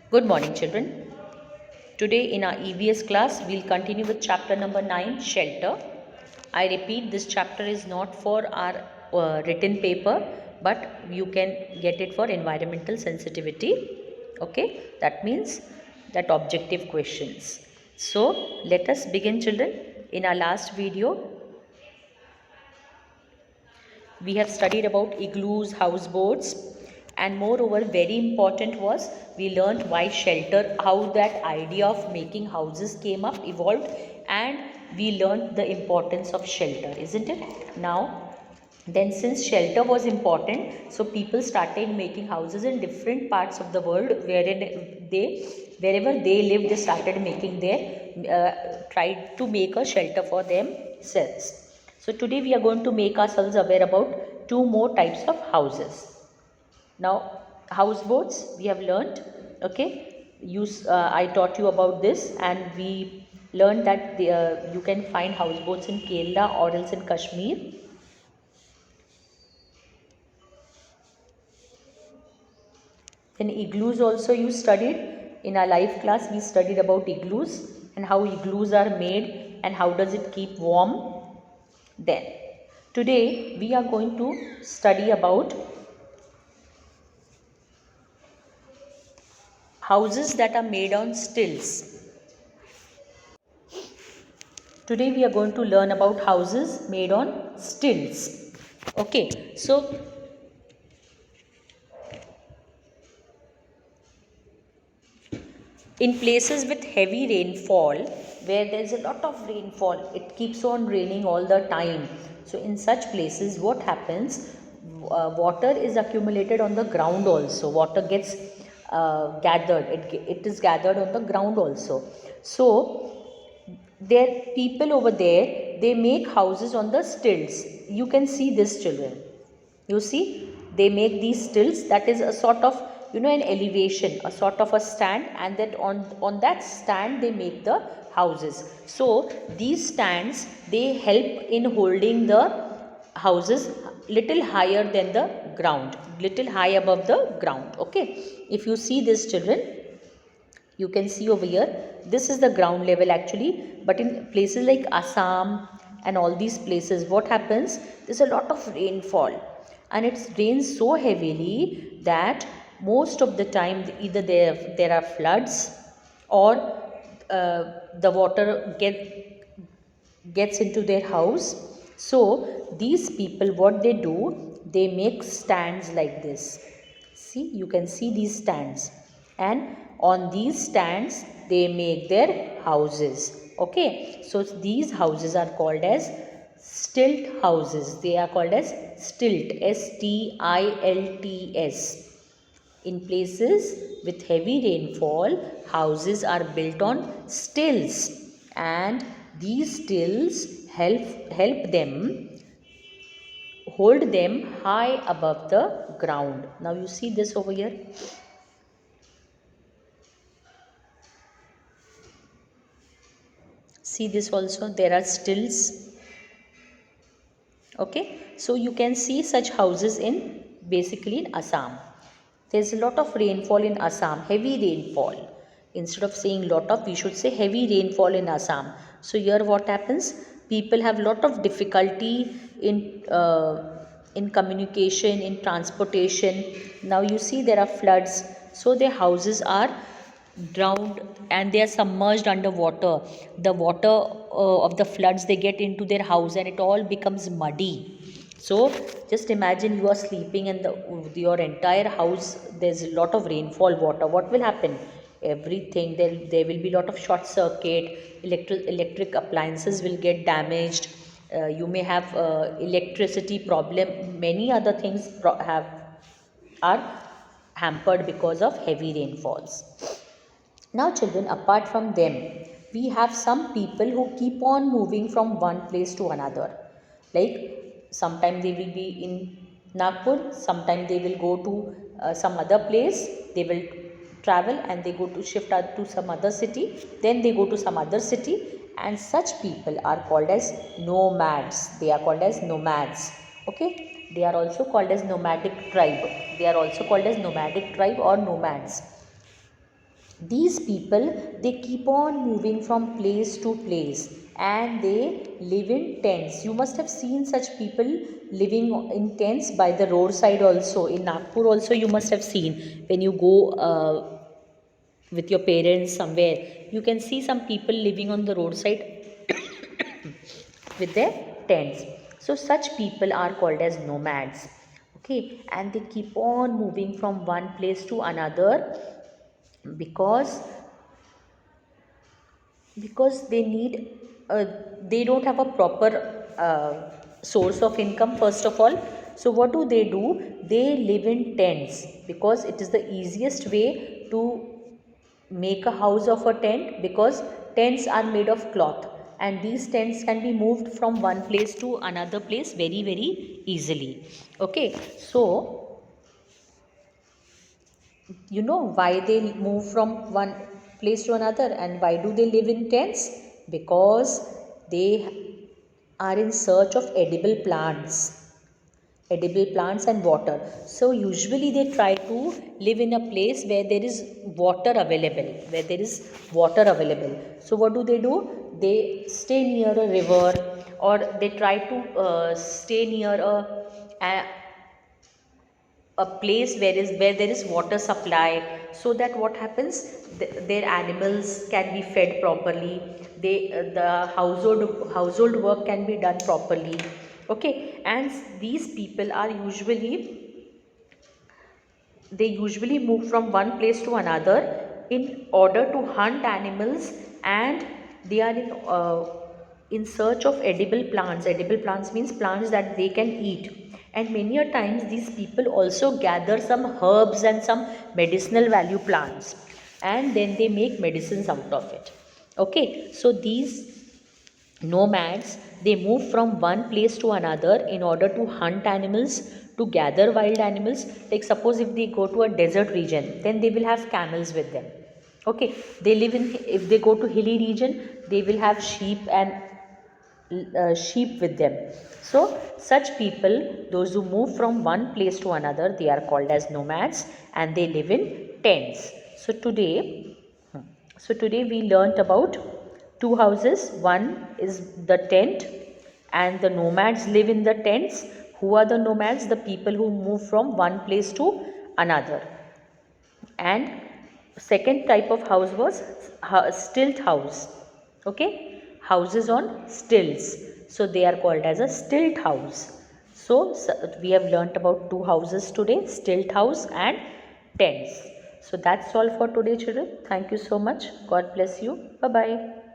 Good morning, children. Today in our EVS class, we'll continue with chapter number 9, Shelter. I repeat, this chapter is not for our written paper, but you can get it for environmental sensitivity. Okay, that means that objective questions. So, let us begin, children. In our last video, we have studied about igloos, houseboats, and moreover very important was we learned why shelter, how that idea of making houses came up, evolved, and we learned the importance of shelter, isn't it? Now then, since shelter was important, so people started making houses in different parts of the world, wherein they wherever they lived, they started making their tried to make a shelter for themselves. So today we are going to make ourselves aware about two more types of houses. Now, houseboats we have learned. Okay, I taught you about this, and we learned that you can find houseboats in Kerala or else in Kashmir. Then igloos also you studied. In our life class we studied about igloos and how igloos are made and how does it keep warm. Then today we are going to study about houses that are made on stilts. Today we are going to learn about houses made on stilts. Okay, so in places with heavy rainfall, where there is a lot of rainfall, it keeps on raining all the time. So in such places what happens, water is accumulated on the ground also. Water gets gathered, it is gathered on the ground also. So there people over there, they make houses on the stilts. You can see this, children. You see, they make these stilts, that is a sort of, an elevation, a sort of a stand, and that on that stand they make the houses. So these stands, they help in holding the houses little higher than the ground, little high above the ground. Okay, if you see this, children, you can see over here, this is the ground level actually, but in places like Assam and all these places, what happens, there's a lot of rainfall, and it rains so heavily that most of the time either there are floods, or the water gets into their house. So these people, what they do, they make stands like this. See, you can see these stands, and on these stands they make their houses. Okay, so these houses are called as stilt houses. They are called as stilt, stilts. In places with heavy rainfall, houses are built on stilts, and these stilts help them hold them high above the ground. Now you see this over here. See this also, there are stilts. Okay, so you can see such houses in basically in Assam. There's a lot of rainfall in Assam, heavy rainfall. Instead of saying lot of, we should say heavy rainfall in Assam. So here what happens, people have lot of difficulty in communication, in transportation. Now you see there are floods, so their houses are drowned and they are submerged underwater. The water of the floods, they get into their house and it all becomes muddy. So just imagine you are sleeping and your entire house, there's a lot of rainfall water. What will happen? Everything, there will be a lot of short circuit, electric appliances will get damaged. You may have electricity problem, many other things are hampered because of heavy rainfalls. Now children, apart from them, we have some people who keep on moving from one place to another. Like sometime they will be in Nagpur, sometime they will go to some other place, they will travel and they go to shift to some other city, then they go to some other city, and such people are called as nomads. They are called as nomads. Okay, they are also called as nomadic tribe. They are also called as nomadic tribe or nomads. These people, they keep on moving from place to place, and they live in tents. You must have seen such people living in tents by the roadside also. In Nagpur also you must have seen, when you go with your parents somewhere, you can see some people living on the roadside with their tents. So such people are called as nomads. Okay, and they keep on moving from one place to another, because they need, they don't have a proper source of income first of all. So what do? They live in tents, because it is the easiest way to make a house of a tent, because tents are made of cloth, and these tents can be moved from one place to another place very very easily. Okay, so you know why they move from one place to another, and why do they live in tents? Because they are in search of edible plants and water. So usually they try to live in a place where there is water available. So what do? They stay near a river, or they try to stay near a a place where there is water supply, so that what happens, their animals can be fed properly, the household work can be done properly. Okay, and these people are usually, they usually move from one place to another in order to hunt animals, and they are in search of edible plants. Edible plants means plants that they can eat. And many a times these people also gather some herbs and some medicinal value plants, and then they make medicines out of it. Okay, so these nomads, they move from one place to another in order to hunt animals, to gather wild animals. Like suppose if they go to a desert region, then they will have camels with them. Okay, they live in, if they go to hilly region, they will have sheep with them. So such people, those who move from one place to another, they are called as nomads, and they live in tents. So today we learnt about two houses. One is the tent, and the nomads live in the tents. Who are the nomads? The people who move from one place to another. And second type of house was stilt house. Okay, houses on stilts. So they are called as a stilt house. So we have learnt about two houses today, stilt house and tents. So that's all for today, children. Thank you so much. God bless you. Bye bye.